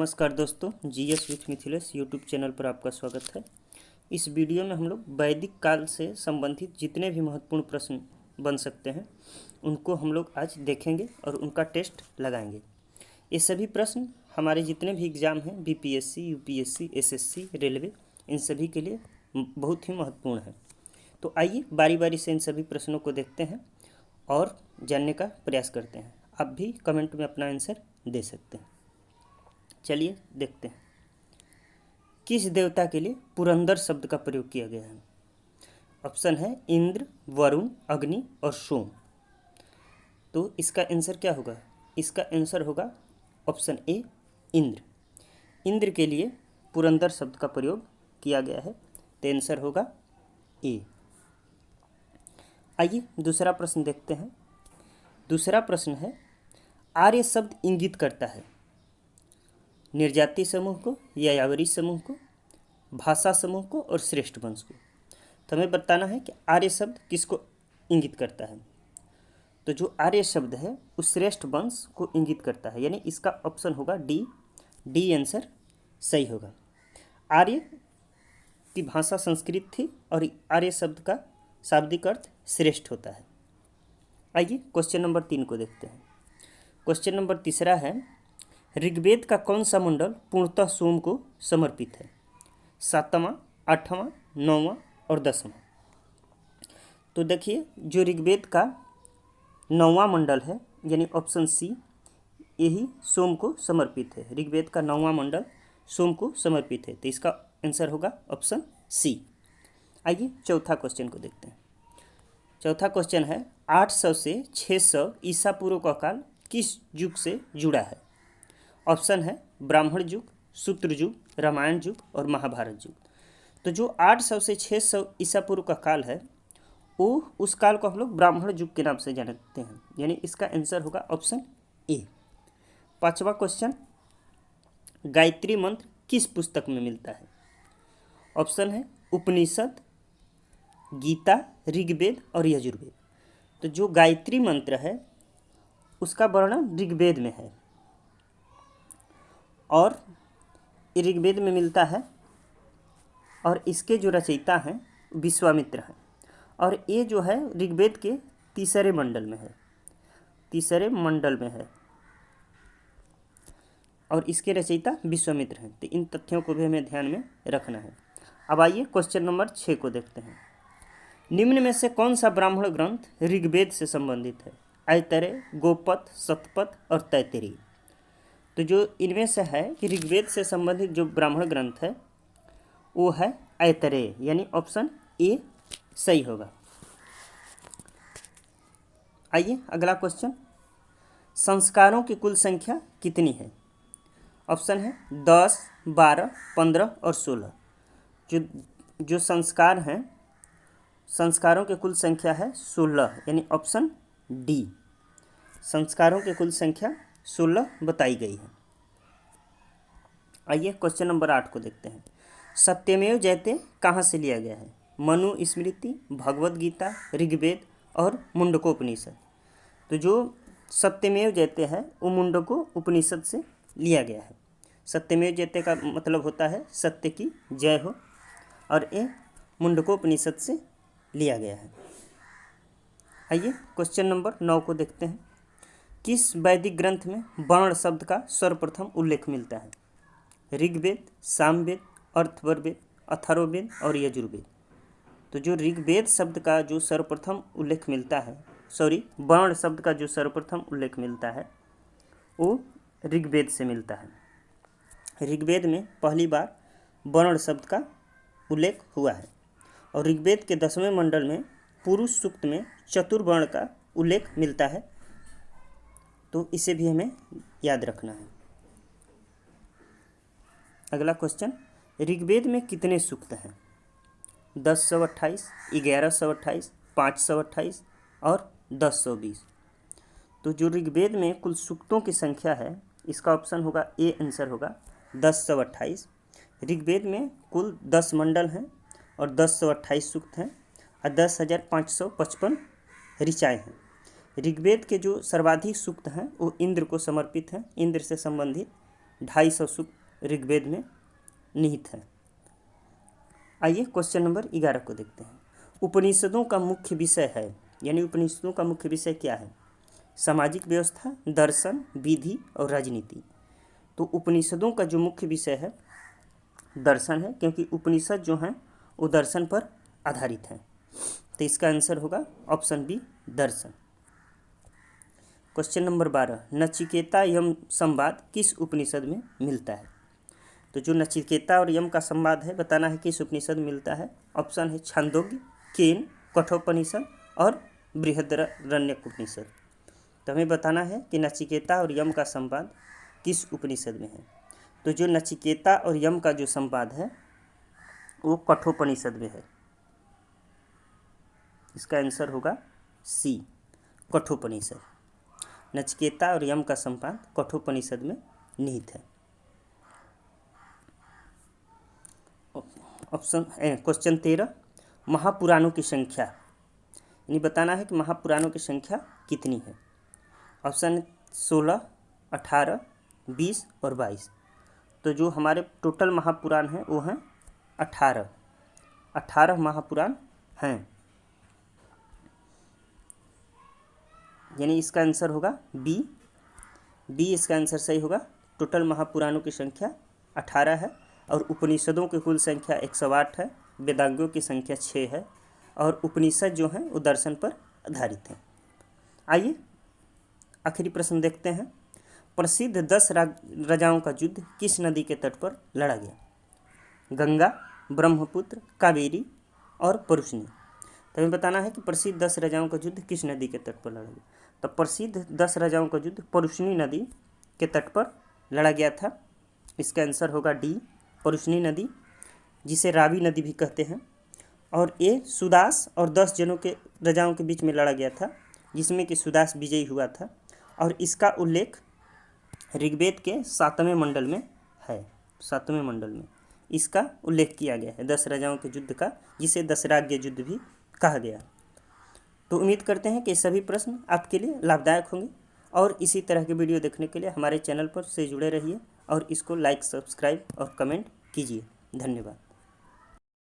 नमस्कार दोस्तों, GS with Mithilesh YouTube channel पर आपका स्वागत है। इस वीडियो में हम लोग वैदिक काल से संबंधित जितने भी महत्वपूर्ण प्रश्न बन सकते हैं उनको हम लोग आज देखेंगे और उनका टेस्ट लगाएंगे। ये सभी प्रश्न हमारे जितने भी एग्ज़ाम हैं बीपीएससी, यूपीएससी, एसएससी, रेलवे, इन सभी के लिए बहुत ही महत्वपूर्ण है। तो आइए बारी बारी से इन सभी प्रश्नों को देखते हैं और जानने का प्रयास करते हैं। आप भी कमेंट में अपना आंसर दे सकते हैं। चलिए देखते हैं। किस देवता के लिए पुरंदर शब्द का प्रयोग किया गया है? ऑप्शन है इंद्र, वरुण, अग्नि और सोम। तो इसका आंसर क्या होगा? इसका आंसर होगा ऑप्शन ए, इंद्र। इंद्र के लिए पुरंदर शब्द का प्रयोग किया गया है, तो आंसर होगा ए। आइए दूसरा प्रश्न देखते हैं। दूसरा प्रश्न है, आर्य शब्द इंगित करता है निर्जाति समूह को, यायावरी समूह को, भाषा समूह को और श्रेष्ठ वंश को। तो हमें बताना है कि आर्य शब्द किसको इंगित करता है। तो जो आर्य शब्द है उस श्रेष्ठ वंश को इंगित करता है, यानी इसका ऑप्शन होगा डी आंसर सही होगा। आर्य की भाषा संस्कृत थी और आर्य शब्द का शाब्दिक अर्थ श्रेष्ठ होता है। आइए क्वेश्चन नंबर 3 को देखते हैं। क्वेश्चन नंबर तीसरा है, ऋग्वेद का कौन सा मंडल पूर्णतः सोम को समर्पित है? 7वां, 8वां, 9वां और 10वां। तो देखिए, जो ऋग्वेद का 9वां मंडल है यानी ऑप्शन सी, यही सोम को समर्पित है। ऋग्वेद का 9वां मंडल सोम को समर्पित है, तो इसका आंसर होगा ऑप्शन सी। आइए चौथा क्वेश्चन को देखते हैं। चौथा क्वेश्चन है, 800 से 600 ईसा पूर्व का काल किस युग से जुड़ा है? ऑप्शन है ब्राह्मण युग, सूत्र युग, रामायण युग और महाभारत युग। तो जो 800 से 600 ईसा पूर्व का काल है वो उस काल को हम लोग ब्राह्मण युग के नाम से जानते हैं, यानी इसका आंसर होगा ऑप्शन ए। पांचवा क्वेश्चन, गायत्री मंत्र किस पुस्तक में मिलता है? ऑप्शन है उपनिषद, गीता, ऋग्वेद और यजुर्वेद। तो जो गायत्री मंत्र है उसका वर्णन ऋग्वेद में है और ऋग्वेद में मिलता है और इसके जो रचयिता हैं विश्वामित्र हैं और ये जो है ऋग्वेद के तीसरे मंडल में है, तीसरे मंडल में है और इसके रचयिता विश्वामित्र हैं। तो इन तथ्यों को भी हमें ध्यान में रखना है। अब आइए क्वेश्चन नंबर 6 को देखते हैं। निम्न में से कौन सा ब्राह्मण ग्रंथ ऋग्वेद से संबंधित है? ऐतरेय, गोपद, शतपथ और तैत्तिरीय। तो जो इनमें से है कि ऋग्वेद से संबंधित जो ब्राह्मण ग्रंथ है वो है ऐतरेय, यानी ऑप्शन ए सही होगा। आइए अगला क्वेश्चन, संस्कारों की कुल संख्या कितनी है? ऑप्शन है 10, 12, 15 और 16। जो संस्कार हैं, संस्कारों की कुल संख्या है 16, यानी ऑप्शन डी। संस्कारों की कुल संख्या 16 बताई गई है। आइए क्वेश्चन नंबर 8 को देखते हैं। सत्यमेव जयते कहाँ से लिया गया है? मनु स्मृति, भगवद गीता, ऋग्वेद और मुंडकोपनिषद। तो जो सत्यमेव जयते है वो मुंडको उपनिषद से लिया गया है। सत्यमेव जयते का मतलब होता है सत्य की जय हो और ये मुंडकोपनिषद से लिया गया है। आइए क्वेश्चन नंबर 9 को देखते हैं। किस वैदिक ग्रंथ में वर्ण शब्द का सर्वप्रथम उल्लेख मिलता है? ऋग्वेद, सामवेद, अथर्ववेद, अथर्ववेद और यजुर्वेद। तो जो ऋग्वेद शब्द का जो सर्वप्रथम उल्लेख मिलता है, वर्ण शब्द का जो सर्वप्रथम उल्लेख मिलता है वो ऋग्वेद से मिलता है। ऋग्वेद में पहली बार वर्ण शब्द का उल्लेख हुआ है और ऋग्वेद के 10वें मंडल में पुरुष सूक्त में चतुर्वर्ण का उल्लेख मिलता है, तो इसे भी हमें याद रखना है। अगला क्वेश्चन, ऋग्वेद में कितने सूक्त हैं? 1028, 1128, 528 और 1020। तो जो ऋग्वेद में कुल सूक्तों की संख्या है इसका ऑप्शन होगा ए, आंसर होगा 1028। ऋग्वेद में कुल 10 मंडल हैं और 1028 सूक्त हैं और 10,555 ऋचाएँ हैं। ऋग्वेद के जो सर्वाधिक सूक्त हैं वो इंद्र को समर्पित हैं, इंद्र से संबंधित 250 सूक्त ऋग्वेद में निहित है। आइए क्वेश्चन नंबर 11 को देखते हैं। उपनिषदों का मुख्य विषय है, यानी उपनिषदों का मुख्य विषय क्या है? सामाजिक व्यवस्था, दर्शन, विधि और राजनीति। तो उपनिषदों का जो मुख्य विषय है दर्शन है, क्योंकि उपनिषद जो हैं वो दर्शन पर आधारित हैं। तो इसका आंसर होगा ऑप्शन बी, दर्शन। क्वेश्चन नंबर 12, नचिकेता यम संवाद किस उपनिषद में मिलता है? तो जो नचिकेता और यम का संवाद है बताना है किस उपनिषद में मिलता है। ऑप्शन है छांदोग्य, केन, कठोपनिषद और बृहदारण्यक उपनिषद। तो हमें बताना है कि नचिकेता और यम का संवाद किस उपनिषद में है। तो जो नचिकेता और यम का जो संवाद है वो कठोपनिषद में है। इसका आंसर होगा सी, कठोपनिषद। नचिकेता और यम का संवाद कठोपनिषद में निहित है। ऑप्शन क्वेश्चन 13, महापुराणों की संख्या, यानी बताना है कि महापुराणों की संख्या कितनी है। ऑप्शन 16, 18, 20 और 22। तो जो हमारे टोटल महापुराण हैं वो हैं 18 महापुराण हैं, यानी इसका आंसर होगा बी। इसका आंसर सही होगा। टोटल महापुराणों की संख्या 18 है और उपनिषदों की कुल संख्या 108 है, वेदांगों की संख्या 6 है और उपनिषद जो हैं वो दर्शन पर आधारित हैं। आइए आखिरी प्रश्न देखते हैं। प्रसिद्ध 10 राजाओं का युद्ध किस नदी के तट पर लड़ा गया? गंगा, ब्रह्मपुत्र, कावेरी और परुष्णी। तो हमें बताना है कि प्रसिद्ध 10 राजाओं का युद्ध किस नदी के तट पर लड़ा गया। तो प्रसिद्ध 10 राजाओं का युद्ध परुष्णी नदी के तट पर लड़ा गया था। इसका आंसर होगा डी, परुष्णी नदी, जिसे रावी नदी भी कहते हैं। और ये सुदास और 10 जनों के राजाओं के बीच में लड़ा गया था, जिसमें कि सुदास विजयी हुआ था। और इसका उल्लेख ऋग्वेद के 7वें मंडल में है। 7वें मंडल में इसका उल्लेख किया गया है 10 राजाओं के युद्ध का, जिसे दशराज्य युद्ध भी कहा गया। तो उम्मीद करते हैं कि सभी प्रश्न आपके लिए लाभदायक होंगे और इसी तरह के वीडियो देखने के लिए हमारे चैनल पर से जुड़े रहिए और इसको लाइक, सब्सक्राइब और कमेंट कीजिए। धन्यवाद।